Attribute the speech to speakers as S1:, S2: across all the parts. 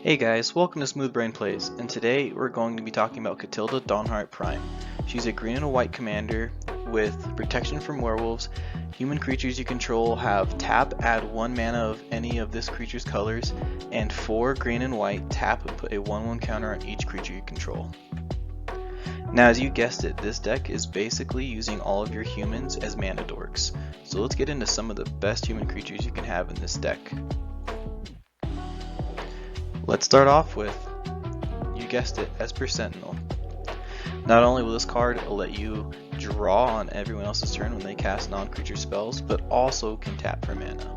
S1: Hey guys, welcome to Smooth Brain Plays, and today we're going to be talking about Katilda Dawnhart Prime. She's a green and a white commander with protection from werewolves. Human creatures you control have tap, add 1 mana of any of this creature's colors, and 4 green and white, tap and put a 1/1 counter on each creature you control. Now as you guessed it, this deck is basically using all of your humans as mana dorks. So let's get into some of the best human creatures you can have in this deck. Let's start off with, you guessed it, Esper Sentinel. Not only will this card let you draw on everyone else's turn when they cast non-creature spells, but also can tap for mana.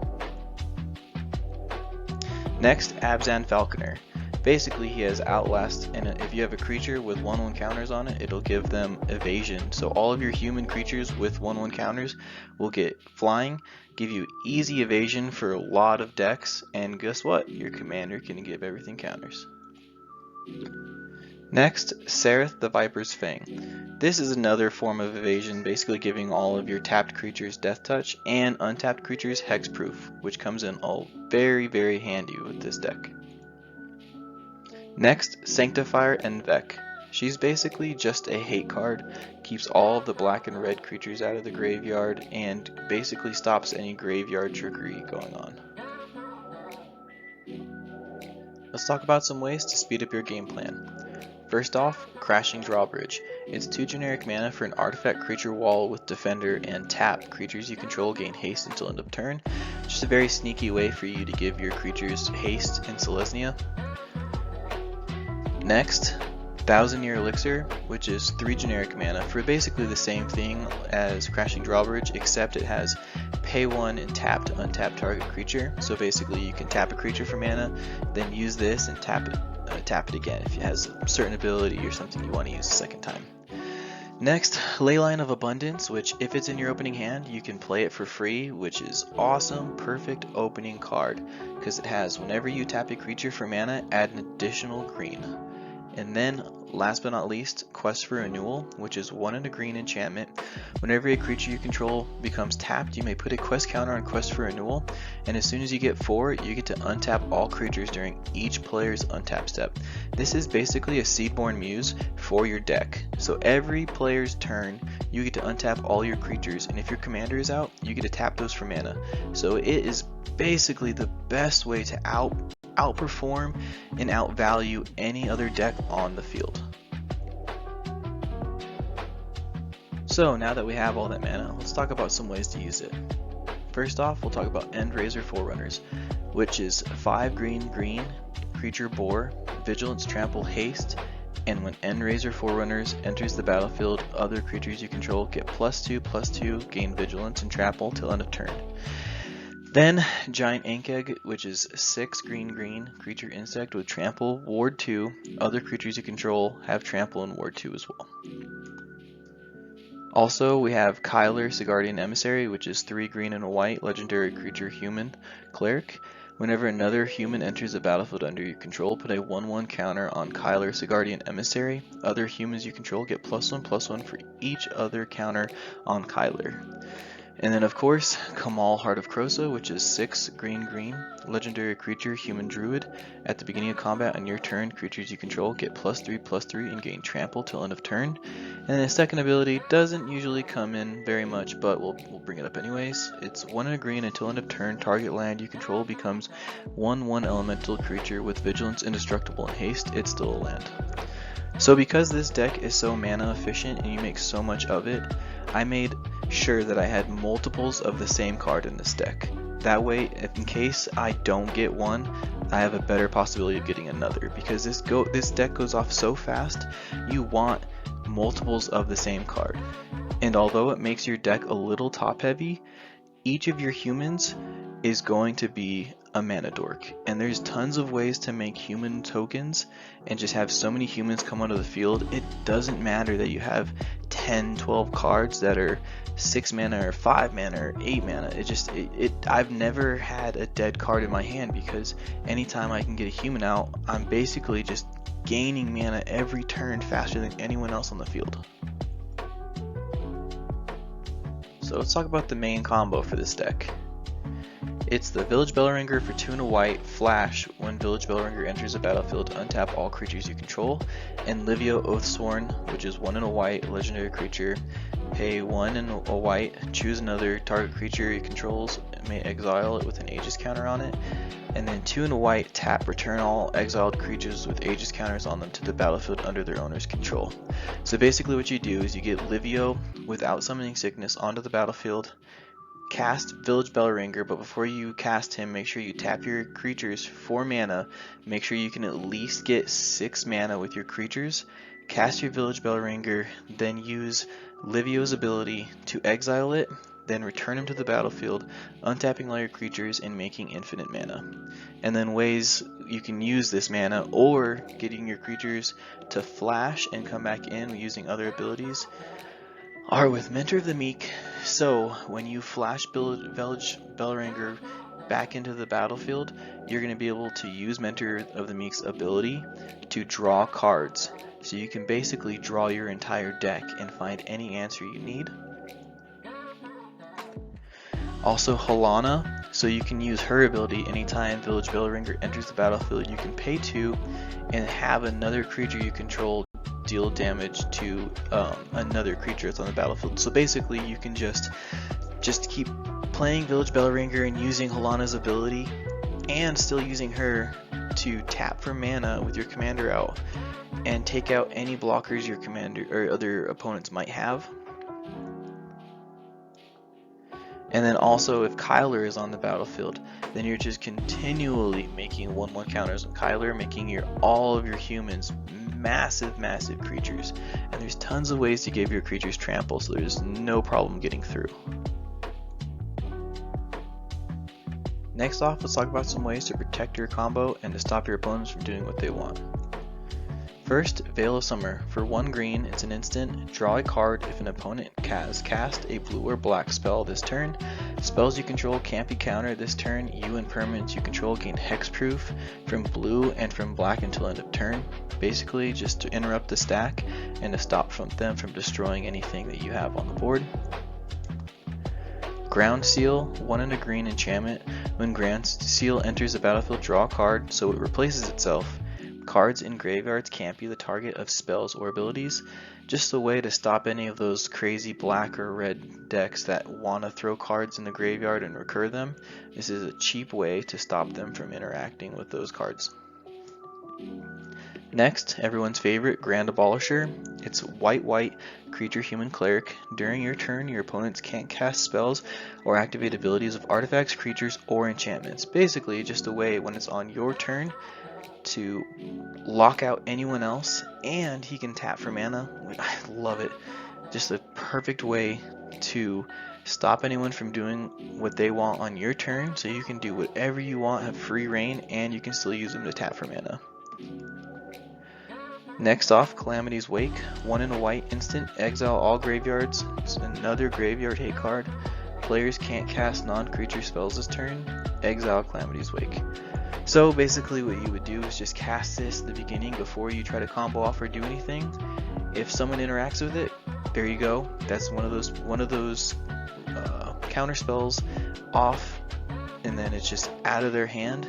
S1: Next, Abzan Falconer. Basically he has Outlast, and if you have a creature with 1/1 counters on it, it'll give them evasion. So all of your human creatures with 1/1 counters will get flying, give you easy evasion for a lot of decks, and guess what? Your commander can give everything counters. Next, Sereth the Viper's Fang. This is another form of evasion, basically giving all of your tapped creatures Death Touch and untapped creatures Hexproof, which comes in all very handy with this deck. Next, Sanctifier Envek. She's basically just a hate card, keeps all of the black and red creatures out of the graveyard, and basically stops any graveyard trickery going on. Let's talk about some ways to speed up your game plan. First off, Crashing Drawbridge. It's 2 generic mana for an artifact creature wall with Defender, and tap. Creatures you control gain haste until end of turn. Just a very sneaky way for you to give your creatures haste in Selesnya. Next, Thousand Year Elixir, which is 3 generic mana for basically the same thing as Crashing Drawbridge, except it has pay 1 and tap to untap target creature. So basically you can tap a creature for mana, then use this and tap it again if it has a certain ability or something you want to use a second time. Next, Leyline of Abundance, which if it's in your opening hand, you can play it for free, which is awesome, perfect opening card, because it has whenever you tap a creature for mana, add an additional green. And then, last but not least, Quest for Renewal, which is 1 and a green enchantment. Whenever a creature you control becomes tapped, you may put a quest counter on Quest for Renewal, and as soon as you get 4, you get to untap all creatures during each player's untap step. This is basically a Seedborn Muse for your deck. So every player's turn, you get to untap all your creatures, and if your commander is out, you get to tap those for mana. So it is basically the best way to outperform and outvalue any other deck on the field. So now that we have all that mana, let's talk about some ways to use it. First off, we'll talk about Endraiser Forerunners, which is 5 green, creature boar, vigilance, trample, haste, and when Endraiser Forerunners enters the battlefield, other creatures you control get +2/+2, gain vigilance and trample till end of turn. Then Giant Ankeg, which is 6 green, creature insect with trample, ward 2. Other creatures you control have trample and ward 2 as well. Also, we have Kyler, Sigardian Emissary, which is 3 green and a white, legendary creature human cleric. Whenever another human enters the battlefield under your control, put a 1/1 counter on Kyler, Sigardian Emissary. Other humans you control get +1/+1 for each other counter on Kyler. And then of course, Kamal, Heart of Krosa, which is 6 green, legendary creature, human druid. At the beginning of combat on your turn, creatures you control get +3/+3 and gain trample till end of turn. And then the second ability doesn't usually come in very much, but we'll bring it up anyways. It's 1 and a green until end of turn. Target land you control becomes 1/1 elemental creature with vigilance, indestructible, and haste. It's still a land. So because this deck is so mana efficient and you make so much of it, I made sure that I had multiples of the same card in this deck. That way, if in case I don't get one, I have a better possibility of getting another, because this deck goes off so fast, you want multiples of the same card. And although it makes your deck a little top heavy, each of your humans is going to be a mana dork, and there's tons of ways to make human tokens and just have so many humans come onto the field. It doesn't matter that you have 10-12 cards that are 6 mana or 5 mana or 8 mana. I've never had a dead card in my hand, because anytime I can get a human out, I'm basically just gaining mana every turn faster than anyone else on the field. So let's talk about the main combo for this deck. It's the Village Bellringer for 2 and a white, flash. When Village Bellringer enters the battlefield, untap all creatures you control. And Livio Oathsworn, which is 1 and a white, legendary creature. Pay 1 and a white, choose another target creature it controls, may exile it with an Aegis counter on it. And then 2 and a white, tap, return all exiled creatures with Aegis counters on them to the battlefield under their owner's control. So basically what you do is you get Livio without Summoning Sickness onto the battlefield, cast Village Bellringer, but before you cast him, make sure you tap your creatures for mana. Make sure you can at least get 6 mana with your creatures. Cast your Village Bellringer, then use Livio's ability to exile it, then return him to the battlefield, untapping all your creatures and making infinite mana. And then ways you can use this mana, or getting your creatures to flash and come back in using other abilities, are with Mentor of the Meek. So when you flash Village Bellringer back into the battlefield, you're going to be able to use Mentor of the Meek's ability to draw cards. So you can basically draw your entire deck and find any answer you need. Also Halana, so you can use her ability anytime Village Bellringer enters the battlefield. You can pay 2 and have another creature you control deal damage to another creature that's on the battlefield. So basically you can just keep playing Village Bellringer and using Halana's ability and still using her to tap for mana with your commander out and take out any blockers your commander or other opponents might have. And then also if Kyler is on the battlefield, then you're just continually making 1/1 counters on Kyler, making all of your humans massive creatures. And there's tons of ways to give your creatures trample, so there's no problem getting through. Next off, let's talk about some ways to protect your combo and to stop your opponents from doing what they want. First, Veil of Summer. For 1 green, it's an instant. Draw a card if an opponent has cast a blue or black spell this turn. Spells you control can't be countered this turn. You and permanents you control gain hexproof from blue and from black until end of turn. Basically, just to interrupt the stack and to stop them from destroying anything that you have on the board. Ground Seal, 1 and a green enchantment. When Ground Seal enters the battlefield, draw a card so it replaces itself. Cards in graveyards can't be the target of spells or abilities. Just a way to stop any of those crazy black or red decks that want to throw cards in the graveyard and recur them. This is a cheap way to stop them from interacting with those cards. Next, everyone's favorite, Grand Abolisher. It's white creature human cleric. During your turn, your opponents can't cast spells or activate abilities of artifacts, creatures, or enchantments. Basically, just a way when it's on your turn to lock out anyone else, and he can tap for mana. I love it. Just a perfect way to stop anyone from doing what they want on your turn, so you can do whatever you want, have free reign, and you can still use them to tap for mana. Next off, Calamity's Wake. 1 and a white instant, exile all graveyards. It's another graveyard hate card. Players can't cast non-creature spells this turn. Exile Calamity's Wake. So basically what you would do is just cast this at the beginning before you try to combo off or do anything. If someone interacts with it, there you go. That's one of those counter spells off, and then it's just out of their hand.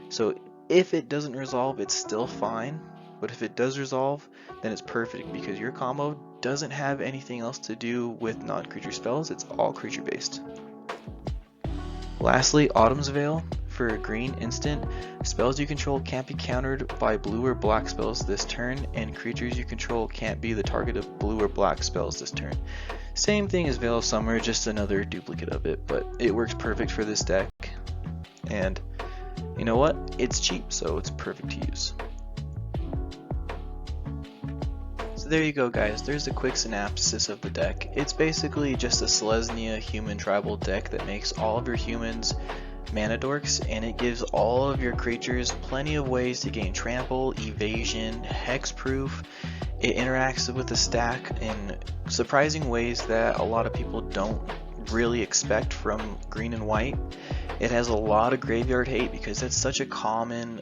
S1: So if it doesn't resolve, it's still fine. But if it does resolve, then it's perfect because your combo doesn't have anything else to do with non-creature spells. It's all creature based. Lastly, Autumn's Veil. For a green instant, spells you control can't be countered by blue or black spells this turn, and creatures you control can't be the target of blue or black spells this turn. Same thing as Veil of Summer, just another duplicate of it, but it works perfect for this deck. And you know what? It's cheap, so it's perfect to use. So there you go, guys. There's a quick synopsis of the deck. It's basically just a Selesnya human tribal deck that makes all of your humans mana dorks, and it gives all of your creatures plenty of ways to gain trample, evasion, hexproof. It interacts with the stack in surprising ways that a lot of people don't really expect from green and white. It has a lot of graveyard hate because that's such a common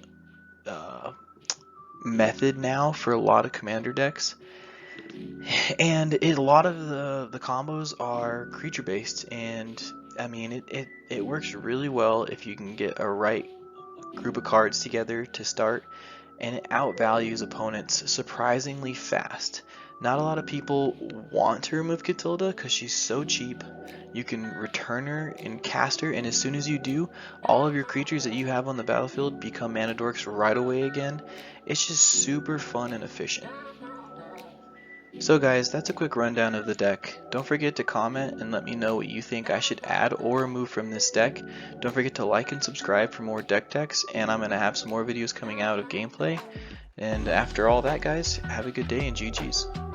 S1: method now for a lot of commander decks. And a lot of the combos are creature based, and I mean it works really well if you can get a right group of cards together to start, and it outvalues opponents surprisingly fast. Not a lot of people want to remove Katilda because she's so cheap. You can return her and cast her, and as soon as you do, all of your creatures that you have on the battlefield become mana dorks right away again. It's just super fun and efficient. So guys, that's a quick rundown of the deck. Don't forget to comment and let me know what you think I should add or remove from this deck. Don't forget to like and subscribe for more deck techs, and I'm going to have some more videos coming out of gameplay. And after all that guys, have a good day and GG's.